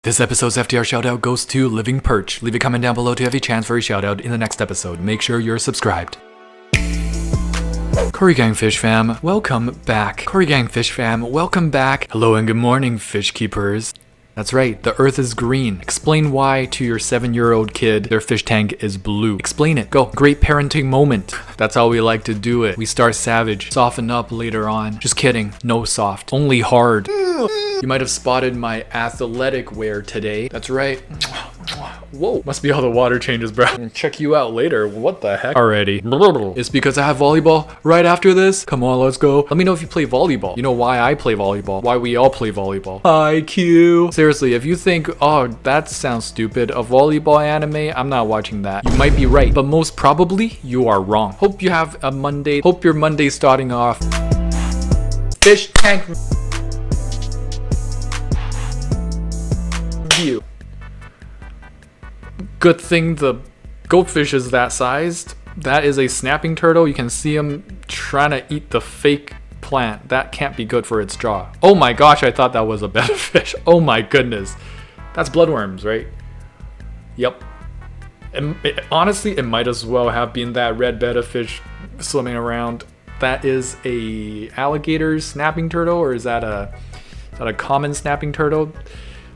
This episode's FTR shoutout goes to Living Perch. Leave a comment down below to have a chance for a shoutout in the next episode. Make sure you're subscribed. Cory Gang Fish Fam, welcome back. Cory Gang Fish Fam, welcome back. Hello and good morning, fish keepers. That's right, the earth is green. Explain why to your 7-year-old kid their fish tank is blue. Explain it. Go. Great parenting moment. That's how we like to do it. We start savage, soften up later on. Just kidding. No soft. Only hard. You might have spotted my athletic wear today. That's right. Whoa, must be all the water changes, bro. Check you out later. What the heck? Already. It's because I have volleyball right after this. Come on, let's go. Let me know if you play volleyball. You know why I play volleyball. Why we all play volleyball. IQ. Seriously, if you think, oh, that sounds stupid, a volleyball anime, I'm not watching that. You might be right, but most probably you are wrong. Hope you have a Monday. Hope your Monday's starting off. Fish tank review. Good thing the goldfish is that sized. That is a snapping turtle. You can see him trying to eat the fake plant. That can't be good for its jaw. Oh my gosh, I thought that was a betta fish. Oh my goodness. That's bloodworms, right? Yep. Honestly, it might as well have been that red betta fish swimming around. That is a alligator snapping turtle, or is that a common snapping turtle?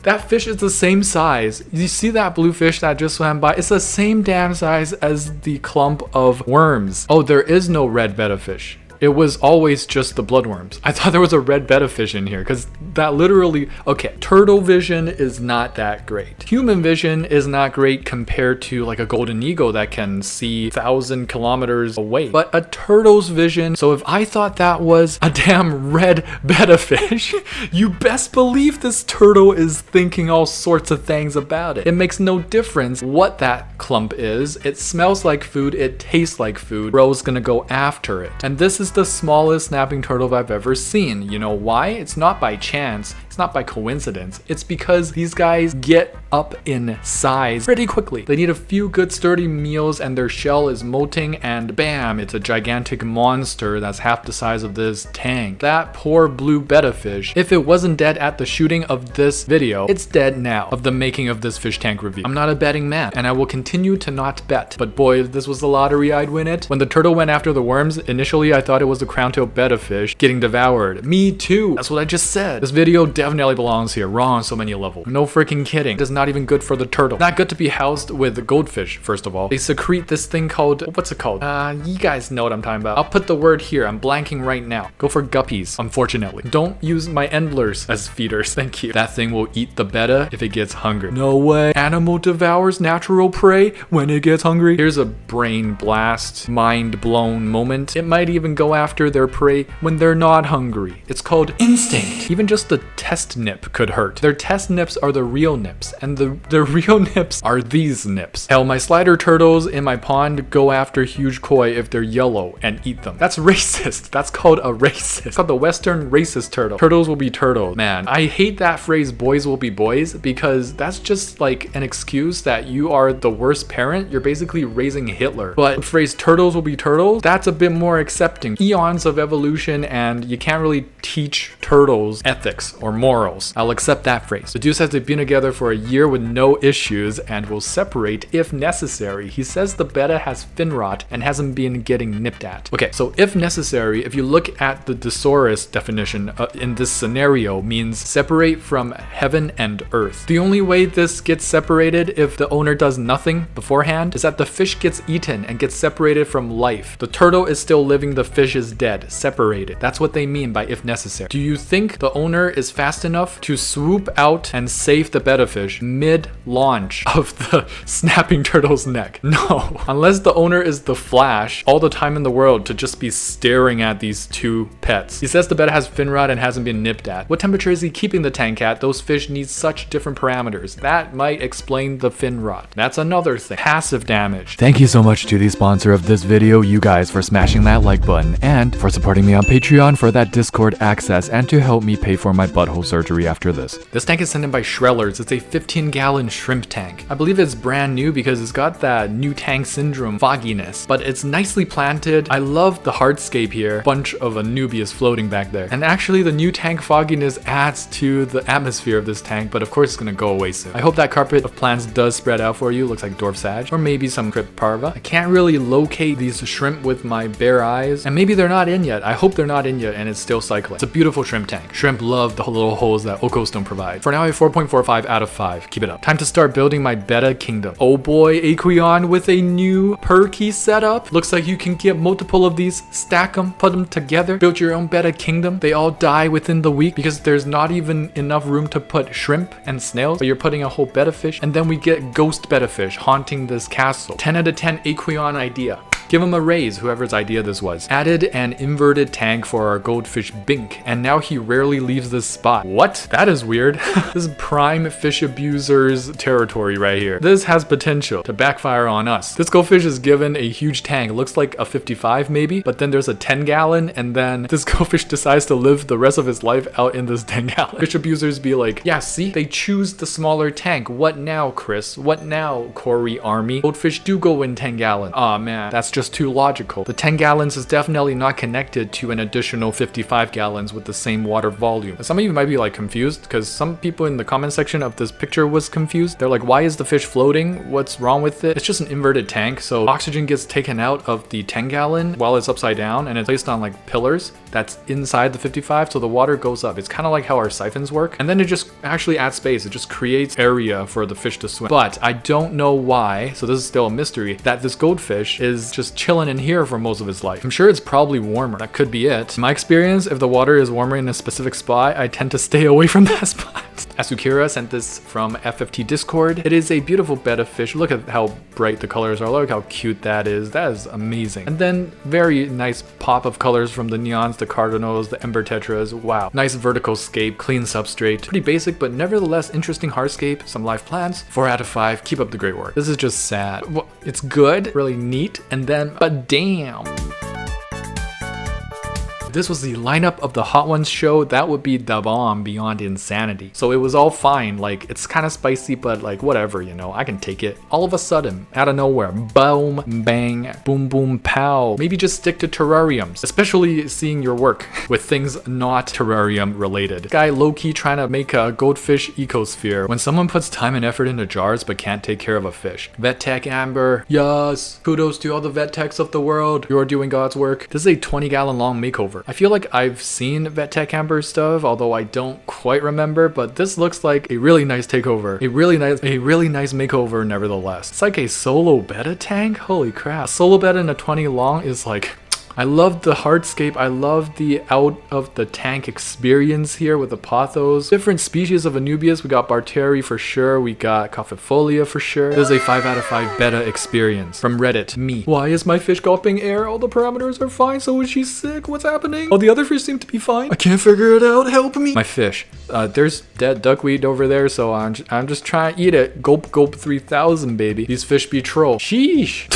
That fish is the same size. You see that blue fish that just swam by? It's the same damn size as the clump of worms. Oh, there is no red betta fish. It was always just the bloodworms. I thought there was a red betta fish in here because that literally, okay, turtle vision is not that great. Human vision is not great compared to like a golden eagle that can see 1,000 kilometers away. But a turtle's vision, so if I thought that was a damn red betta fish, you best believe this turtle is thinking all sorts of things about it. It makes no difference what that clump is. It smells like food, it tastes like food. Bro's gonna go after it. And this is the smallest snapping turtle I've ever seen. You know why? It's not by chance. It's not by coincidence. It's because these guys get up in size pretty quickly. They need a few good sturdy meals and their shell is molting and bam, it's a gigantic monster that's half the size of this tank. That poor blue betta fish, if it wasn't dead at the shooting of this video, it's dead now of the making of this fish tank review. I'm not a betting man and I will continue to not bet. But boy, if this was the lottery, I'd win it. When the turtle went after the worms, initially I thought it was the crown-tailed betta fish getting devoured. Me too. That's what I just said. This video definitely belongs here. Wrong on so many levels. No freaking kidding. It is not even good for the turtle. Not good to be housed with the goldfish, first of all. They secrete this thing called, what's it called? You guys know what I'm talking about. I'll put the word here. I'm blanking right now. Go for guppies, unfortunately. Don't use my endlers as feeders. Thank you. That thing will eat the betta if it gets hungry. No way. Animal devours natural prey when it gets hungry. Here's a brain blast, mind blown moment. It might even go after their prey when they're not hungry. It's called instinct. Even just the test nip could hurt. Their test nips are the real nips, and the real nips are these nips. Hell, my slider turtles in my pond go after huge koi if they're yellow and eat them. That's racist. That's called a racist. It's called the Western racist turtle. Turtles will be turtles. Man, I hate that phrase boys will be boys because that's just like an excuse that you are the worst parent. You're basically raising Hitler. But the phrase turtles will be turtles, that's a bit more accepting. Eons of evolution and you can't really teach turtles ethics or morals. I'll accept that phrase. The dude says they've been together for a year with no issues and will separate if necessary. He says the betta has fin rot and hasn't been getting nipped at. Okay, so if necessary, if you look at the thesaurus definition in this scenario means separate from heaven and earth. The only way this gets separated if the owner does nothing beforehand is that the fish gets eaten and gets separated from life. The turtle is still living, the fish is dead, separated. That's what they mean by if necessary. Do you think the owner is fast enough to swoop out and save the betta fish mid-launch of the snapping turtle's neck? No. Unless the owner is the Flash, all the time in the world to just be staring at these two pets. He says the betta has fin rot and hasn't been nipped at. What temperature is he keeping the tank at? Those fish need such different parameters. That might explain the fin rot. That's another thing. Passive damage. Thank you so much to the sponsor of this video, you guys, for smashing that like button and for supporting me on Patreon for that Discord access and to help me pay for my butthole surgery after this. This tank is sent in by Shrellers. It's a 15-gallon shrimp tank. I believe it's brand new because it's got that new tank syndrome fogginess, but it's nicely planted. I love the hardscape here. Bunch of Anubias floating back there. And actually the new tank fogginess adds to the atmosphere of this tank, but of course it's gonna go away soon. I hope that carpet of plants does spread out for you. Looks like dwarf sage or maybe some crypt parva. I can't really locate these shrimp with my bare eyes, and maybe they're not in yet. I hope they're not in yet and it's still cycling. It's a beautiful shrimp tank. Shrimp love the little holes that Okostone provide. For now I have 4.45 out of 5. Keep it up. Time to start building my Betta Kingdom. Oh boy, Aquarium with a new perky setup. Looks like you can get multiple of these, stack them, put them together, build your own Betta Kingdom. They all die within the week because there's not even enough room to put shrimp and snails, but you're putting a whole Betta Fish, and then we get ghost Betta Fish haunting this castle. 10 out of 10 Aquarium idea. Give him a raise, whoever's idea this was. Added an inverted tank for our goldfish Bink, and now he rarely leaves this spot. What? That is weird. This is prime fish abusers territory right here. This has potential to backfire on us. This goldfish is given a huge tank. It looks like a 55 maybe, but then there's a 10-gallon, and then this goldfish decides to live the rest of his life out in this 10-gallon. Fish abusers be like, yeah, see? They choose the smaller tank. What now, Chris? What now, Corey Army? Goldfish do go in 10-gallon. Aw, man, that's just too logical. The 10 gallons is definitely not connected to an additional 55 gallons with the same water volume. Some of you might be like confused because some people in the comment section of this picture was confused. They're like, why is the fish floating? What's wrong with it? It's just an inverted tank. So oxygen gets taken out of the 10 gallon while it's upside down and it's placed on like pillars that's inside the 55. So the water goes up. It's kind of like how our siphons work. And then it just actually adds space. It just creates area for the fish to swim. But I don't know why, so this is still a mystery, that this goldfish is just chilling in here for most of its life. I'm sure it's probably warmer. That could be it. In my experience, if the water is warmer in a specific spot, I tend to stay away from that spot. Asukira sent this from FFT Discord. It is a beautiful Betta Fish. Look at how bright the colors are. Look how cute that is. That is amazing. And then very nice pop of colors from the neons, the cardinals, the ember tetras. Wow. Nice vertical scape, clean substrate. Pretty basic, but nevertheless interesting hardscape. Some live plants. 4 out of 5. Keep up the great work. This is just sad. Well, it's good, really neat, and then, but damn. This was the lineup of the Hot Ones show, that would be the bomb beyond insanity. So it was all fine, like it's kind of spicy, but like whatever, you know, I can take it. All of a sudden, out of nowhere, boom, bang, boom, boom, pow. Maybe just stick to terrariums, especially seeing your work with things not terrarium related. Guy low-key trying to make a goldfish ecosphere. When someone puts time and effort into jars but can't take care of a fish. VetTech Amber, yes, kudos to all the VetTechs of the world. You're doing God's work. This is a 20-gallon long makeover. I feel like I've seen VetTech Amber stuff, although I don't quite remember, but this looks like a really nice takeover. A really nice makeover nevertheless. It's like a solo Betta tank? Holy crap. A solo Betta in a 20 long is like, I love the hardscape. I love the out of the tank experience here with the pothos. Different species of Anubias. We got Barteri for sure. We got Cophifolia for sure. This is a 5 out of 5 Betta experience. From Reddit, me. Why is my fish gulping air? All the parameters are fine. So is she sick? What's happening? All the other fish seem to be fine. I can't figure it out. Help me. My fish. There's dead duckweed over there, so I'm just trying to eat it. Gulp, gulp 3000, baby. These fish be troll. Sheesh.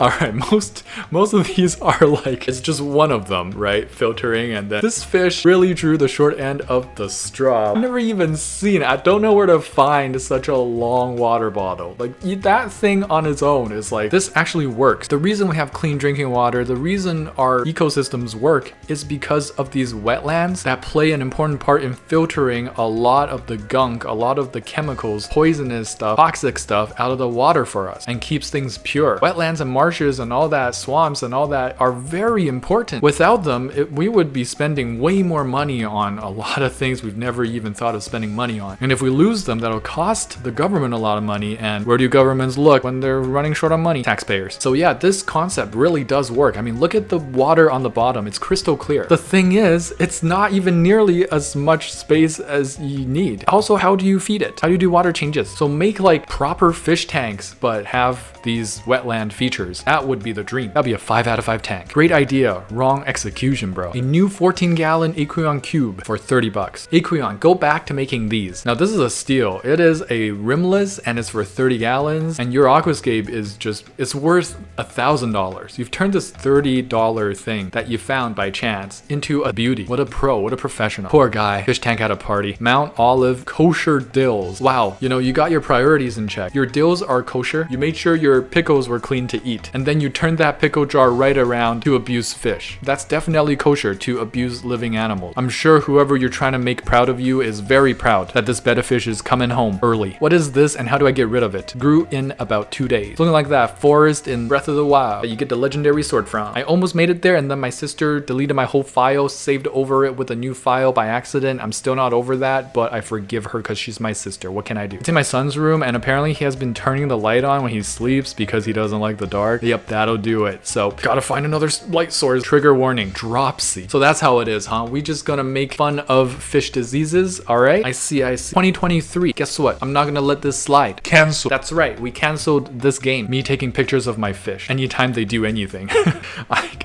Alright, most of these are like, it's just one of them, right? Filtering, and then this fish really drew the short end of the straw. I've never even seen it. I don't know where to find such a long water bottle. Like, that thing on its own is like, this actually works. The reason we have clean drinking water, the reason our ecosystems work is because of these wetlands that play an important part in filtering a lot of the gunk, a lot of the chemicals, poisonous stuff, toxic stuff out of the water for us and keeps things pure. Wetlands and marshes and all that, swamps and all that are very important. Without them, we would be spending way more money on a lot of things we've never even thought of spending money on. And if we lose them, that'll cost the government a lot of money. And where do governments look when they're running short on money? Taxpayers. So yeah, this concept really does work. I mean, look at the water on the bottom. It's crystal clear. The thing is, it's not even nearly as much space as you need. Also, how do you feed it? How do you do water changes? So make like proper fish tanks, but have these wetland features creatures. That would be the dream. That'd be a 5 out of 5 tank. Great idea, wrong execution, bro. A new 14-gallon Aquarium Cube for 30 bucks. Aquarium, go back to making these. Now this is a steal. It is a rimless and it's for 30 gallons and your Aquascape is just, it's worth $1,000. You've turned this $30 thing that you found by chance into a beauty. What a pro, what a professional. Poor guy. Fish tank at a party. Mount Olive kosher dills. Wow, you know, you got your priorities in check. Your dills are kosher. You made sure your pickles were clean to eat. And then you turned that pickle jar right around to abuse fish. That's definitely kosher to abuse living animals. I'm sure whoever you're trying to make proud of you is very proud that this Betta Fish is coming home early. What is this and how do I get rid of it? Grew in about 2 days. Looking like that forest in Breath of the Wild that you get the legendary sword from. I almost made it there and then my sister deleted my whole file, saved over it with a new file by accident. I'm still not over that, but I forgive her because she's my sister. What can I do? It's in my son's room and apparently he has been turning the light on when he sleeps because he doesn't like the dark. Yep, that'll do it. So gotta find another light source. Trigger warning, dropsy. So that's how it is, huh? We just gonna make fun of fish diseases, all right? I see. 2023, guess what? I'm not gonna let this slide. Cancel. That's right, we canceled this game. Me taking pictures of my fish anytime they do anything.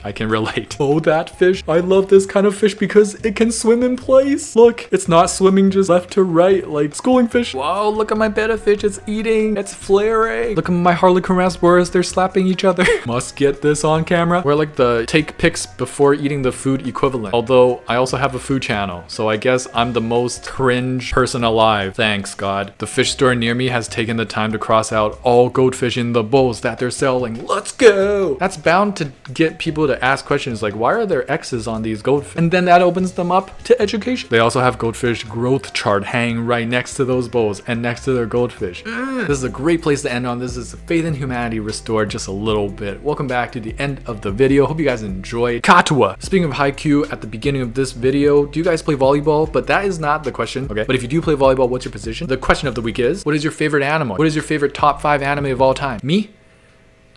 I can relate. Oh, that fish. I love this kind of fish because it can swim in place. Look, it's not swimming just left to right like schooling fish. Wow, look at my Betta Fish. It's eating. It's flaring. Look at my Harlequin Rasboras. They're slapping each other. Must get this on camera. We're like the take pics before eating the food equivalent. Although I also have a food channel, so I guess I'm the most cringe person alive. Thanks, God. The fish store near me has taken the time to cross out all goldfish in the bowls that they're selling. Let's go. That's bound to get people to ask questions like, why are there X's on these goldfish? And then that opens them up to education. They also have goldfish growth chart hanging right next to those bowls and next to their goldfish. This is a great place to end on. This is faith in humanity restored just a little bit. Welcome back to the end of the video. Hope you guys enjoyed. Katua. Speaking of haiku, at the beginning of this video, do you guys play volleyball? But that is not the question, okay? But if you do play volleyball, what's your position? The question of the week is, what is your favorite animal? What is your favorite top 5 anime of all time? Me?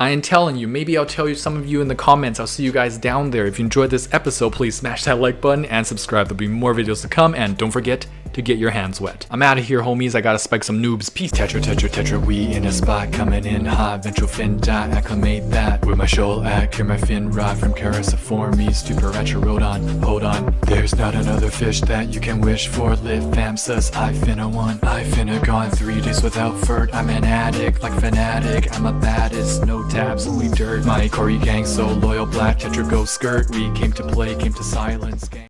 I am telling you, maybe I'll tell you some of you in the comments. I'll see you guys down there. If you enjoyed this episode, please smash that like button and subscribe. There'll be more videos to come, and don't forget to get your hands wet. I'm out of here, homies. I gotta spike some noobs. Peace. Tetra, we in a spot, coming in hot. Ventral fin dot, acclimate that. Where my shoal at, clear my fin rod from Cariciformes, Stuperatrodon. Hold on, there's not another fish that you can wish for. Lit fam sus, I finna one. I finna gone 3 days without furt. I'm an addict, like fanatic. I'm a baddest, no tabs, only dirt. My Corey gang so loyal, black Tetra go skirt. We came to play, came to silence.